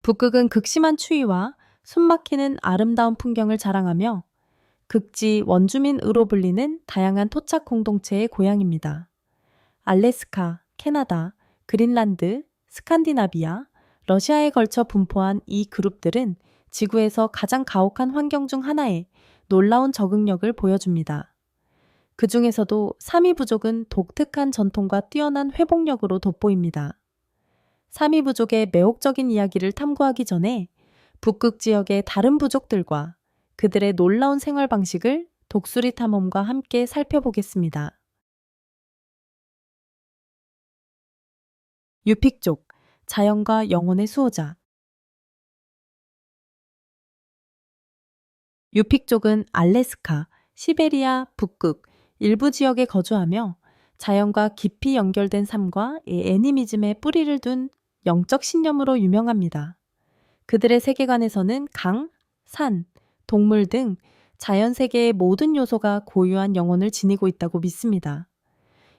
북극은 극심한 추위와 숨막히는 아름다운 풍경을 자랑하며 극지 원주민으로 불리는 다양한 토착 공동체의 고향입니다. 알래스카, 캐나다, 그린란드, 스칸디나비아, 러시아에 걸쳐 분포한 이 그룹들은 지구에서 가장 가혹한 환경 중 하나에 놀라운 적응력을 보여줍니다. 그 중에서도 사미 부족은 독특한 전통과 뛰어난 회복력으로 돋보입니다. 사미 부족의 매혹적인 이야기를 탐구하기 전에 북극 지역의 다른 부족들과 그들의 놀라운 생활 방식을 독수리 탐험과 함께 살펴보겠습니다. 유픽족, 자연과 영혼의 수호자. 유픽족은 알래스카, 시베리아, 북극, 일부 지역에 거주하며 자연과 깊이 연결된 삶과 애니미즘에 뿌리를 둔 영적 신념으로 유명합니다. 그들의 세계관에서는 강, 산, 동물 등 자연 세계의 모든 요소가 고유한 영혼을 지니고 있다고 믿습니다.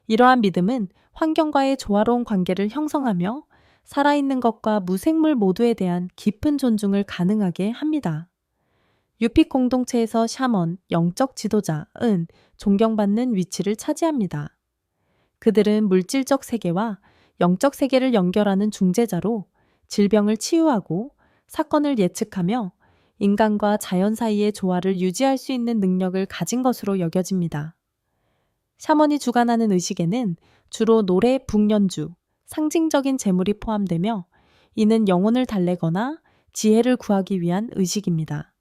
이러한 믿음은 환경과의 조화로운 관계를 형성하며 살아있는 것과 무생물 모두에 대한 깊은 존중을 가능하게 합니다. 유픽 공동체에서 샤먼, 영적 지도자은 존경받는 위치를 차지합니다. 그들은 물질적 세계와 영적 세계를 연결하는 중재자로 질병을 치유하고 사건을 예측하며 인간과 자연 사이의 조화를 유지할 수 있는 능력을 가진 것으로 여겨집니다. 샤먼이 주관하는 의식에는 주로 노래, 북연주, 상징적인 제물이 포함되며 이는 영혼을 달래거나 지혜를 구하기 위한 의식입니다.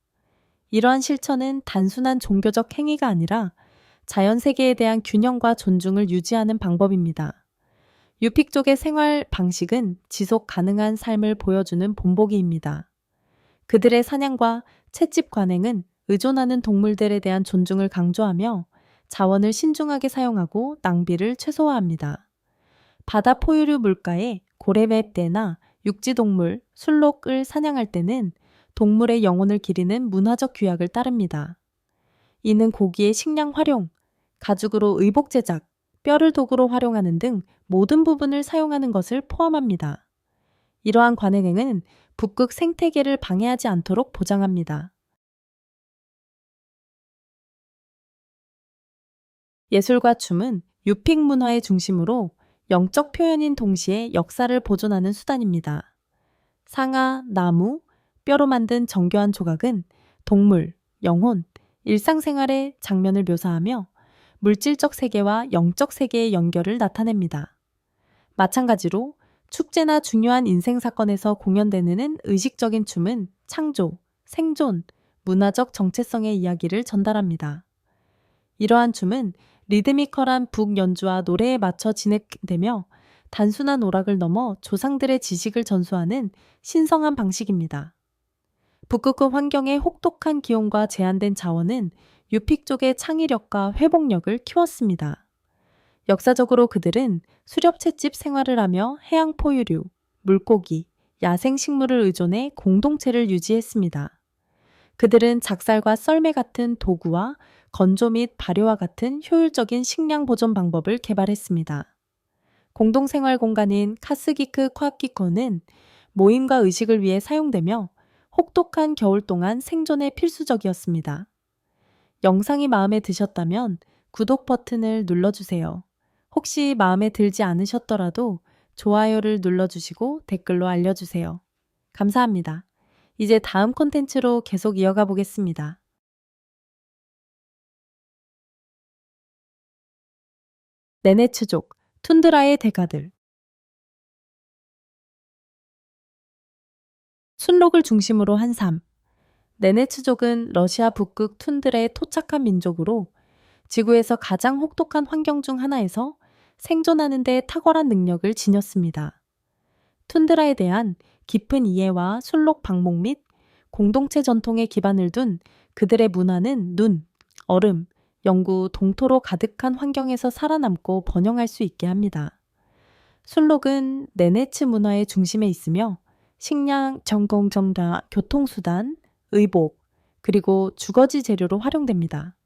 이러한 실천은 단순한 종교적 행위가 아니라 자연 세계에 대한 균형과 존중을 유지하는 방법입니다. 유픽족의 생활 방식은 지속 가능한 삶을 보여주는 본보기입니다. 그들의 사냥과 채집 관행은 의존하는 동물들에 대한 존중을 강조하며 자원을 신중하게 사용하고 낭비를 최소화합니다. 바다 포유류 물가에 고래맵대나 육지동물, 술록을 사냥할 때는 동물의 영혼을 기리는 문화적 규약을 따릅니다. 이는 고기의 식량 활용, 가죽으로 의복 제작, 뼈를 도구로 활용하는 등 모든 부분을 사용하는 것을 포함합니다. 이러한 관행은 북극 생태계를 방해하지 않도록 보장합니다. 예술과 춤은 유픽 문화의 중심으로 영적 표현인 동시에 역사를 보존하는 수단입니다. 상아, 나무, 뼈로 만든 정교한 조각은 동물, 영혼, 일상생활의 장면을 묘사하며 물질적 세계와 영적 세계의 연결을 나타냅니다. 마찬가지로 축제나 중요한 인생 사건에서 공연되는 의식적인 춤은 창조, 생존, 문화적 정체성의 이야기를 전달합니다. 이러한 춤은 리드미컬한 북 연주와 노래에 맞춰 진행되며 단순한 오락을 넘어 조상들의 지식을 전수하는 신성한 방식입니다. 북극의 환경의 혹독한 기온과 제한된 자원은 유픽족의 창의력과 회복력을 키웠습니다. 역사적으로 그들은 수렵 채집 생활을 하며 해양 포유류, 물고기, 야생 식물을 의존해 공동체를 유지했습니다. 그들은 작살과 썰매 같은 도구와 건조 및 발효와 같은 효율적인 식량 보존 방법을 개발했습니다. 공동생활 공간인 카스기크 콰키코는 모임과 의식을 위해 사용되며 혹독한 겨울 동안 생존에 필수적이었습니다. 영상이 마음에 드셨다면 구독 버튼을 눌러주세요. 혹시 마음에 들지 않으셨더라도 좋아요를 눌러주시고 댓글로 알려주세요. 감사합니다. 이제 다음 콘텐츠로 계속 이어가 보겠습니다. 네네츠족, 툰드라의 대가들. 순록을 중심으로 한 삶. 네네츠족은 러시아 북극 툰드라의 토착한 민족으로 지구에서 가장 혹독한 환경 중 하나에서 생존하는 데 탁월한 능력을 지녔습니다. 툰드라에 대한 깊은 이해와 순록 방목 및 공동체 전통에 기반을 둔 그들의 문화는 눈, 얼음, 영구, 동토로 가득한 환경에서 살아남고 번영할 수 있게 합니다. 순록은 네네츠 문화의 중심에 있으며 식량, 전공정자, 교통수단, 의복, 그리고 주거지 재료로 활용됩니다.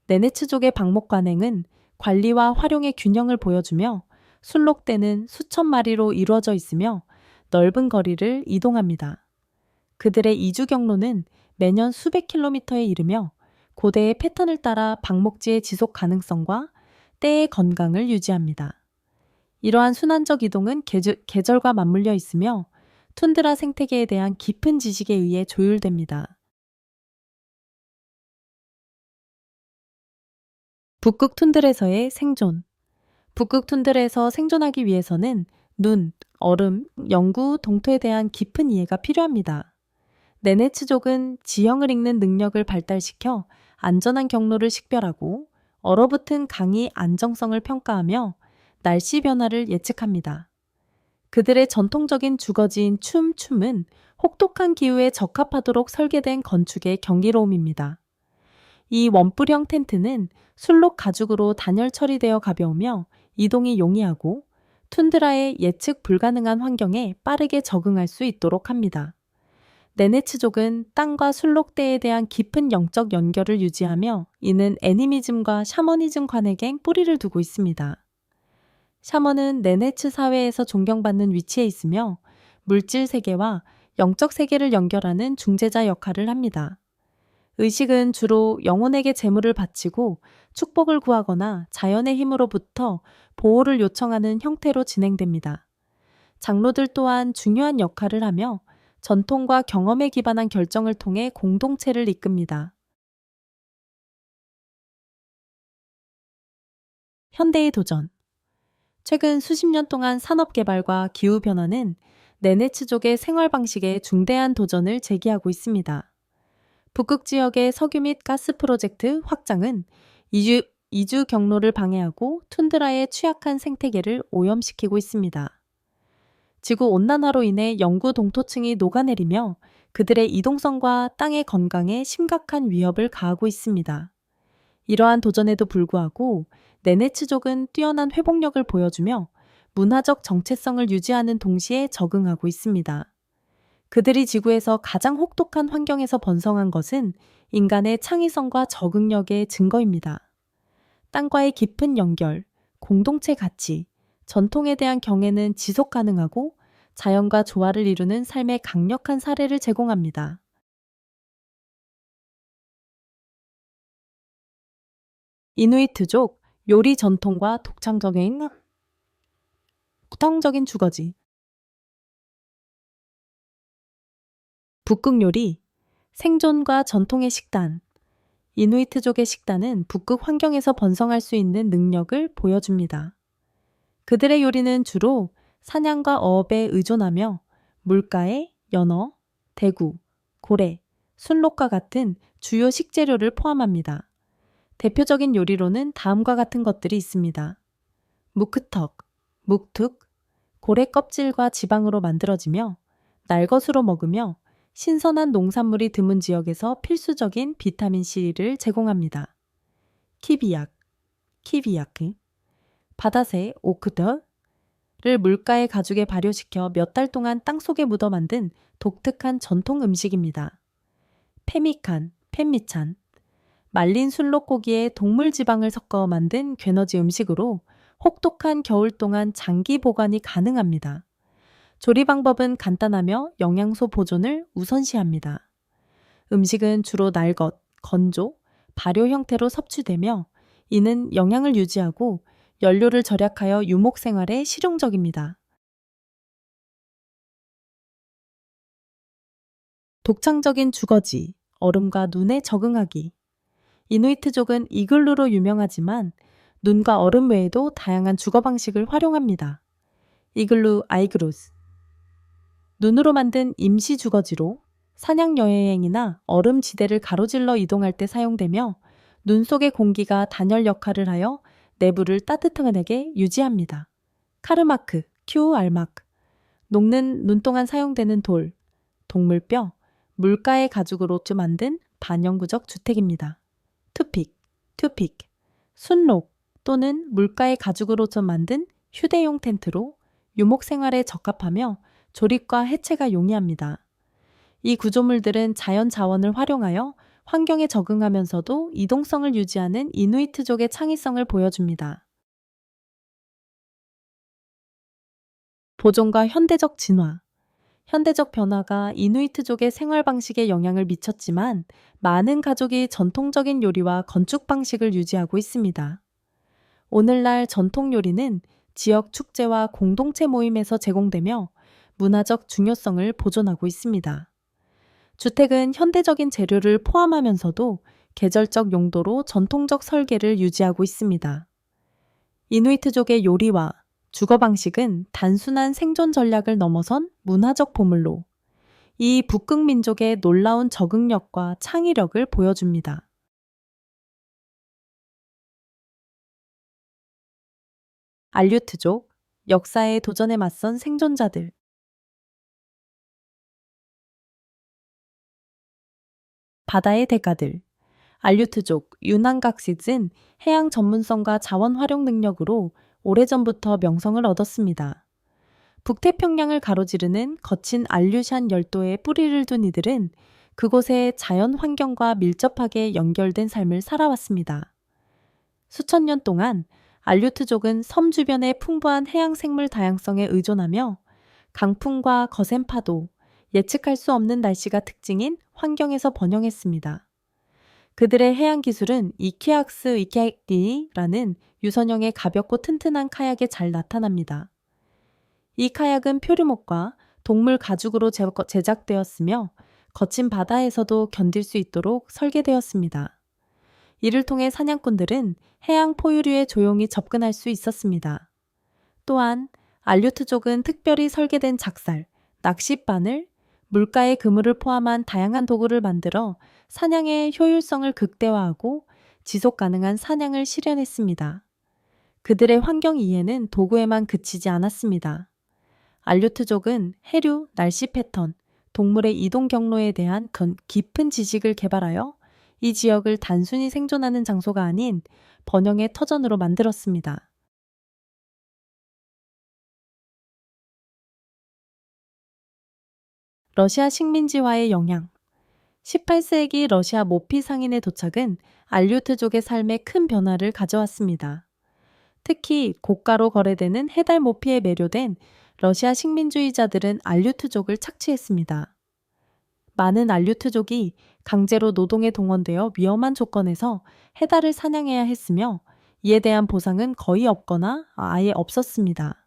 네네츠족의 방목 관행은 관리와 활용의 균형을 보여주며 순록대는 수천 마리로 이루어져 있으며 넓은 거리를 이동합니다. 그들의 이주 경로는 매년 수백 킬로미터에 이르며 고대의 패턴을 따라 방목지의 지속 가능성과 때의 건강을 유지합니다. 이러한 순환적 이동은 계절과 맞물려 있으며 툰드라 생태계에 대한 깊은 지식에 의해 조율됩니다. 북극 툰드라에서의 생존. 북극 툰드라에서 생존하기 위해서는 눈, 얼음, 영구, 동토에 대한 깊은 이해가 필요합니다. 네네츠족은 지형을 읽는 능력을 발달시켜 안전한 경로를 식별하고 얼어붙은 강의 안정성을 평가하며 날씨 변화를 예측합니다. 그들의 전통적인 주거지인 춤은 혹독한 기후에 적합하도록 설계된 건축의 경이로움입니다. 이 원뿔형 텐트는 술록 가죽으로 단열 처리되어 가벼우며 이동이 용이하고 툰드라의 예측 불가능한 환경에 빠르게 적응할 수 있도록 합니다. 네네츠족은 땅과 술록대에 대한 깊은 영적 연결을 유지하며 이는 애니미즘과 샤머니즘 관에겐 뿌리를 두고 있습니다. 샤먼은 네네츠 사회에서 존경받는 위치에 있으며 물질 세계와 영적 세계를 연결하는 중재자 역할을 합니다. 의식은 주로 영혼에게 재물을 바치고 축복을 구하거나 자연의 힘으로부터 보호를 요청하는 형태로 진행됩니다. 장로들 또한 중요한 역할을 하며 전통과 경험에 기반한 결정을 통해 공동체를 이끕니다. 현대의 도전. 최근 수십 년 동안 산업 개발과 기후 변화는 네네츠족의 생활 방식에 중대한 도전을 제기하고 있습니다. 북극 지역의 석유 및 가스 프로젝트 확장은 이주 경로를 방해하고 툰드라의 취약한 생태계를 오염시키고 있습니다. 지구 온난화로 인해 영구 동토층이 녹아내리며 그들의 이동성과 땅의 건강에 심각한 위협을 가하고 있습니다. 이러한 도전에도 불구하고 네네츠족은 뛰어난 회복력을 보여주며 문화적 정체성을 유지하는 동시에 적응하고 있습니다. 그들이 지구에서 가장 혹독한 환경에서 번성한 것은 인간의 창의성과 적응력의 증거입니다. 땅과의 깊은 연결, 공동체 가치, 전통에 대한 경애는 지속 가능하고 자연과 조화를 이루는 삶의 강력한 사례를 제공합니다. 이누이트족 요리 전통과 독창적인 주거지. 북극 요리, 생존과 전통의 식단. 이누이트족의 식단은 북극 환경에서 번성할 수 있는 능력을 보여줍니다. 그들의 요리는 주로 사냥과 어업에 의존하며 물가에 연어, 대구, 고래, 순록과 같은 주요 식재료를 포함합니다. 대표적인 요리로는 다음과 같은 것들이 있습니다. 무크턱, 묵툭, 고래 껍질과 지방으로 만들어지며 날것으로 먹으며 신선한 농산물이 드문 지역에서 필수적인 비타민C를 제공합니다. 키비약, 키비야크, 바다새 오크더를 물가의 가죽에 발효시켜 몇 달 동안 땅속에 묻어 만든 독특한 전통 음식입니다. 페미칸, 펜미찬, 말린 순록고기에 동물 지방을 섞어 만든 괴너지 음식으로 혹독한 겨울 동안 장기 보관이 가능합니다. 조리 방법은 간단하며 영양소 보존을 우선시합니다. 음식은 주로 날것, 건조, 발효 형태로 섭취되며 이는 영양을 유지하고 연료를 절약하여 유목 생활에 실용적입니다. 독창적인 주거지, 얼음과 눈에 적응하기. 이누이트족은 이글루로 유명하지만 눈과 얼음 외에도 다양한 주거 방식을 활용합니다. 이글루 아이그루스. 눈으로 만든 임시 주거지로 사냥 여행이나 얼음 지대를 가로질러 이동할 때 사용되며 눈 속의 공기가 단열 역할을 하여 내부를 따뜻하게 유지합니다. 카르마크, 큐알마크. 녹는 눈동안 사용되는 돌, 동물뼈, 물가의 가죽으로 만든 반영구적 주택입니다. 투픽. 순록 또는 물가의 가죽으로서 만든 휴대용 텐트로 유목 생활에 적합하며 조립과 해체가 용이합니다. 이 구조물들은 자연 자원을 활용하여 환경에 적응하면서도 이동성을 유지하는 이누이트족의 창의성을 보여줍니다. 보존과 현대적 진화. 현대적 변화가 이누이트족의 생활 방식에 영향을 미쳤지만 많은 가족이 전통적인 요리와 건축 방식을 유지하고 있습니다. 오늘날 전통 요리는 지역 축제와 공동체 모임에서 제공되며 문화적 중요성을 보존하고 있습니다. 주택은 현대적인 재료를 포함하면서도 계절적 용도로 전통적 설계를 유지하고 있습니다. 이누이트족의 요리와 주거 방식은 단순한 생존 전략을 넘어선 문화적 보물로 이 북극 민족의 놀라운 적응력과 창의력을 보여줍니다. 알류트족, 역사의 도전에 맞선 생존자들. 바다의 대가들. 알류트족, 유난각시즌 해양 전문성과 자원 활용 능력으로 오래전부터 명성을 얻었습니다. 북태평양을 가로지르는 거친 알류샨 열도에 뿌리를 둔 이들은 그곳의 자연 환경과 밀접하게 연결된 삶을 살아왔습니다. 수천 년 동안 알류트족은 섬 주변의 풍부한 해양 생물 다양성에 의존하며 강풍과 거센 파도, 예측할 수 없는 날씨가 특징인 환경에서 번영했습니다. 그들의 해양 기술은 이케악스 이케악디라는 유선형의 가볍고 튼튼한 카약에 잘 나타납니다. 이 카약은 표류목과 동물 가죽으로 제작되었으며 거친 바다에서도 견딜 수 있도록 설계되었습니다. 이를 통해 사냥꾼들은 해양 포유류에 조용히 접근할 수 있었습니다. 또한 알류트족은 특별히 설계된 작살, 낚싯바늘, 물가의 그물을 포함한 다양한 도구를 만들어 사냥의 효율성을 극대화하고 지속 가능한 사냥을 실현했습니다. 그들의 환경 이해는 도구에만 그치지 않았습니다. 알류트족은 해류, 날씨 패턴, 동물의 이동 경로에 대한 깊은 지식을 개발하여 이 지역을 단순히 생존하는 장소가 아닌 번영의 터전으로 만들었습니다. 러시아 식민지화의 영향. 18세기 러시아 모피 상인의 도착은 알류트족의 삶에 큰 변화를 가져왔습니다. 특히 고가로 거래되는 해달 모피에 매료된 러시아 식민주의자들은 알류트족을 착취했습니다. 많은 알류트족이 강제로 노동에 동원되어 위험한 조건에서 해달을 사냥해야 했으며 이에 대한 보상은 거의 없거나 아예 없었습니다.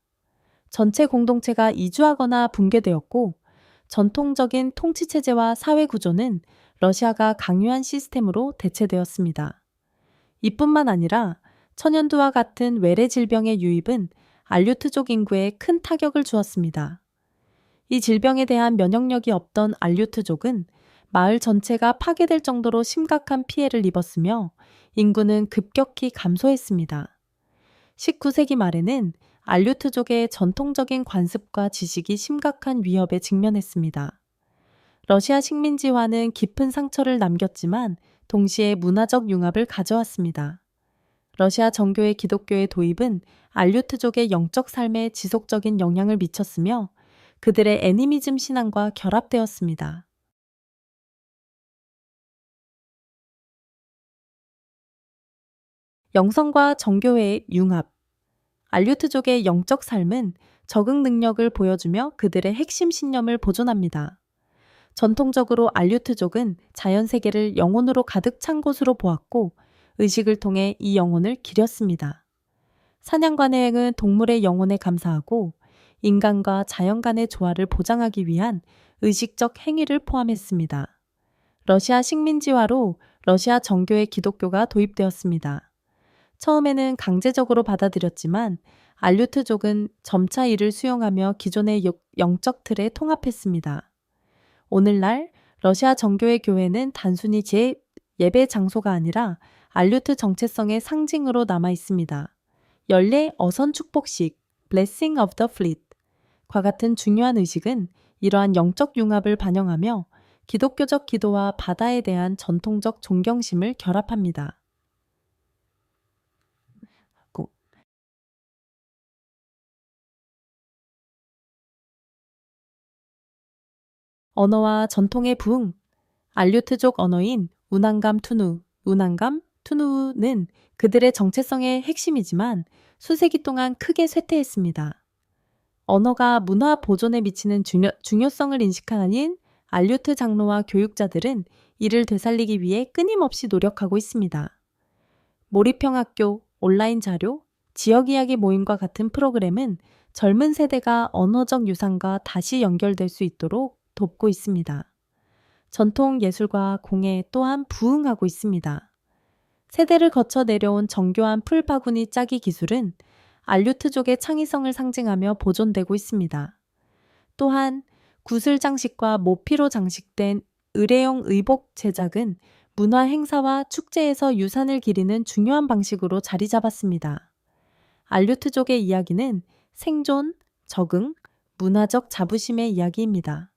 전체 공동체가 이주하거나 붕괴되었고 전통적인 통치체제와 사회 구조는 러시아가 강요한 시스템으로 대체되었습니다. 이뿐만 아니라 천연두와 같은 외래 질병의 유입은 알류트족 인구에 큰 타격을 주었습니다. 이 질병에 대한 면역력이 없던 알류트족은 마을 전체가 파괴될 정도로 심각한 피해를 입었으며 인구는 급격히 감소했습니다. 19세기 말에는 알류트족의 전통적인 관습과 지식이 심각한 위협에 직면했습니다. 러시아 식민지화는 깊은 상처를 남겼지만 동시에 문화적 융합을 가져왔습니다. 러시아 정교의 기독교의 도입은 알류트족의 영적 삶에 지속적인 영향을 미쳤으며 그들의 애니미즘 신앙과 결합되었습니다. 영성과 정교회의 융합. 알류트족의 영적 삶은 적응 능력을 보여주며 그들의 핵심 신념을 보존합니다. 전통적으로 알류트족은 자연 세계를 영혼으로 가득 찬 곳으로 보았고 의식을 통해 이 영혼을 기렸습니다. 사냥 관행은 동물의 영혼에 감사하고 인간과 자연 간의 조화를 보장하기 위한 의식적 행위를 포함했습니다. 러시아 식민지화로 러시아 정교의 기독교가 도입되었습니다. 처음에는 강제적으로 받아들였지만 알류트족은 점차 이를 수용하며 기존의 영적 틀에 통합했습니다. 오늘날 러시아 정교의 교회는 단순히 예배 장소가 아니라 알류트 정체성의 상징으로 남아 있습니다. 연례 어선 축복식, Blessing of the Fleet 과 같은 중요한 의식은 이러한 영적 융합을 반영하며 기독교적 기도와 바다에 대한 전통적 존경심을 결합합니다. 언어와 전통의 부흥. 알류트족 언어인 운항감 투누는 그들의 정체성의 핵심이지만 수세기 동안 크게 쇠퇴했습니다. 언어가 문화 보존에 미치는 중요성을 인식하는 알류트 장로와 교육자들은 이를 되살리기 위해 끊임없이 노력하고 있습니다. 몰입형학교, 온라인 자료, 지역이야기 모임과 같은 프로그램은 젊은 세대가 언어적 유산과 다시 연결될 수 있도록 돕고 있습니다. 전통 예술과 공예 또한 부흥하고 있습니다. 세대를 거쳐 내려온 정교한 풀바구니 짜기 기술은 알류트족의 창의성을 상징하며 보존되고 있습니다. 또한 구슬 장식과 모피로 장식된 의뢰용 의복 제작은 문화 행사와 축제에서 유산을 기리는 중요한 방식으로 자리 잡았습니다. 알류트족의 이야기는 생존, 적응, 문화적 자부심의 이야기입니다.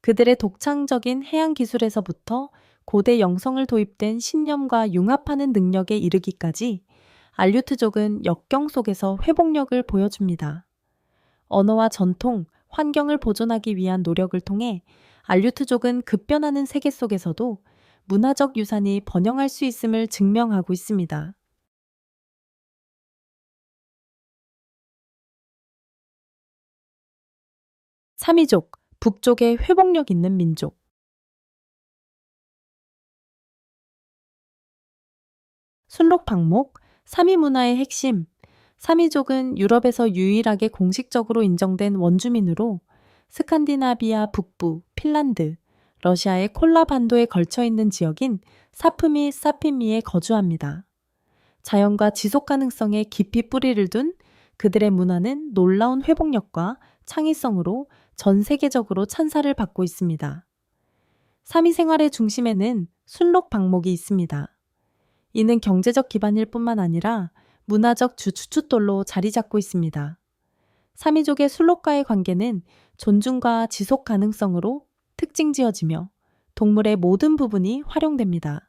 그들의 독창적인 해양 기술에서부터 고대 영성을 도입된 신념과 융합하는 능력에 이르기까지 알류트족은 역경 속에서 회복력을 보여줍니다. 언어와 전통, 환경을 보존하기 위한 노력을 통해 알류트족은 급변하는 세계 속에서도 문화적 유산이 번영할 수 있음을 증명하고 있습니다. 사미족, 북쪽의 회복력 있는 민족. 순록 방목, 사미 문화의 핵심. 사미족은 유럽에서 유일하게 공식적으로 인정된 원주민으로 스칸디나비아 북부, 핀란드, 러시아의 콜라 반도에 걸쳐 있는 지역인 사프미 사피미에 거주합니다. 자연과 지속 가능성에 깊이 뿌리를 둔 그들의 문화는 놀라운 회복력과 창의성으로 전 세계적으로 찬사를 받고 있습니다. 사미 생활의 중심에는 순록 방목이 있습니다. 이는 경제적 기반일 뿐만 아니라 문화적 주춧돌로 자리 잡고 있습니다. 사미족의 순록과의 관계는 존중과 지속 가능성으로 특징 지어지며 동물의 모든 부분이 활용됩니다.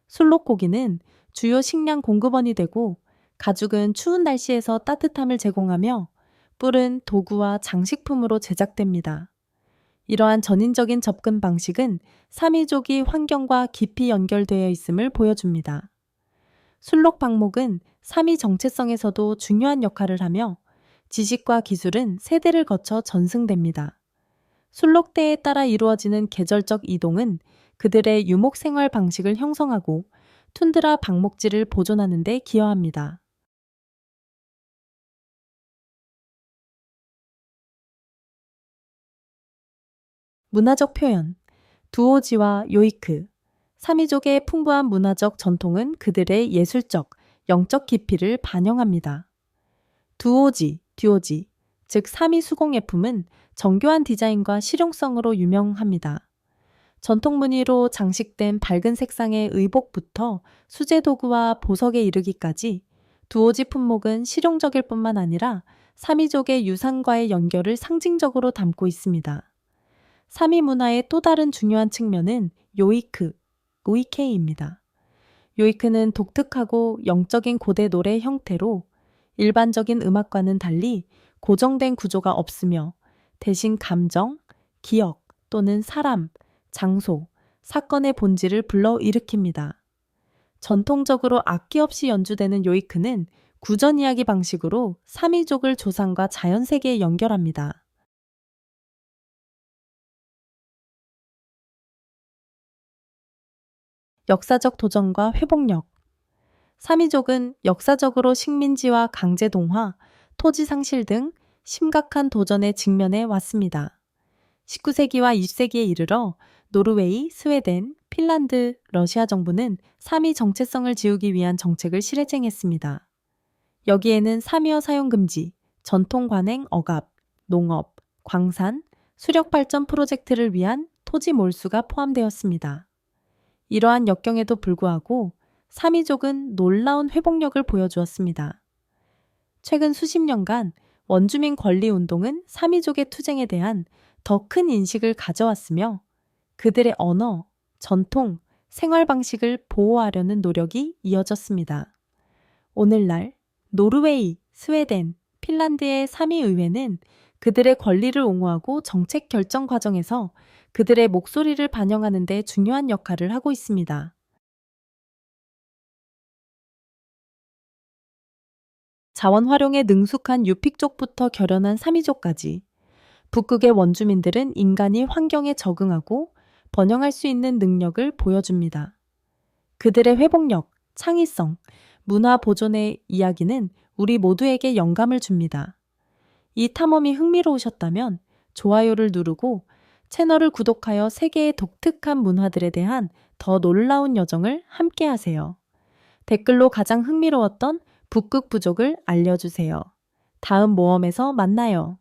순록 고기는 주요 식량 공급원이 되고 가죽은 추운 날씨에서 따뜻함을 제공하며 뿔은 도구와 장식품으로 제작됩니다. 이러한 전인적인 접근 방식은 사미족이 환경과 깊이 연결되어 있음을 보여줍니다. 순록 방목은 사미 정체성에서도 중요한 역할을 하며 지식과 기술은 세대를 거쳐 전승됩니다. 순록대에 따라 이루어지는 계절적 이동은 그들의 유목 생활 방식을 형성하고 툰드라 방목지를 보존하는 데 기여합니다. 문화적 표현, 두오지와 요이크. 사미족의 풍부한 문화적 전통은 그들의 예술적, 영적 깊이를 반영합니다. 듀오지, 즉 사미 수공예품은 정교한 디자인과 실용성으로 유명합니다. 전통 무늬로 장식된 밝은 색상의 의복부터 수제 도구와 보석에 이르기까지 두오지 품목은 실용적일 뿐만 아니라 사미족의 유산과의 연결을 상징적으로 담고 있습니다. 사미 문화의 또 다른 중요한 측면은 요이케이입니다. 요이크는 독특하고 영적인 고대 노래 형태로 일반적인 음악과는 달리 고정된 구조가 없으며 대신 감정, 기억 또는 사람, 장소, 사건의 본질을 불러일으킵니다. 전통적으로 악기 없이 연주되는 요이크는 구전 이야기 방식으로 사미족을 조상과 자연 세계에 연결합니다. 역사적 도전과 회복력. 사미족은 역사적으로 식민지와 강제 동화, 토지 상실 등 심각한 도전에 직면해 왔습니다. 19세기와 20세기에 이르러 노르웨이, 스웨덴, 핀란드, 러시아 정부는 사미 정체성을 지우기 위한 정책을 실행했습니다. 여기에는 사미어 사용 금지, 전통 관행 억압, 농업, 광산, 수력 발전 프로젝트를 위한 토지 몰수가 포함되었습니다. 이러한 역경에도 불구하고 사미족은 놀라운 회복력을 보여주었습니다. 최근 수십 년간 원주민 권리 운동은 사미족의 투쟁에 대한 더 큰 인식을 가져왔으며 그들의 언어, 전통, 생활 방식을 보호하려는 노력이 이어졌습니다. 오늘날 노르웨이, 스웨덴, 핀란드의 사미 의회는 그들의 권리를 옹호하고 정책 결정 과정에서 그들의 목소리를 반영하는 데 중요한 역할을 하고 있습니다. 자원 활용에 능숙한 유픽족부터 결연한 사미족까지 북극의 원주민들은 인간이 환경에 적응하고 번영할 수 있는 능력을 보여줍니다. 그들의 회복력, 창의성, 문화 보존의 이야기는 우리 모두에게 영감을 줍니다. 이 탐험이 흥미로우셨다면 좋아요를 누르고 채널을 구독하여 세계의 독특한 문화들에 대한 더 놀라운 여정을 함께하세요. 댓글로 가장 흥미로웠던 북극 부족을 알려주세요. 다음 모험에서 만나요.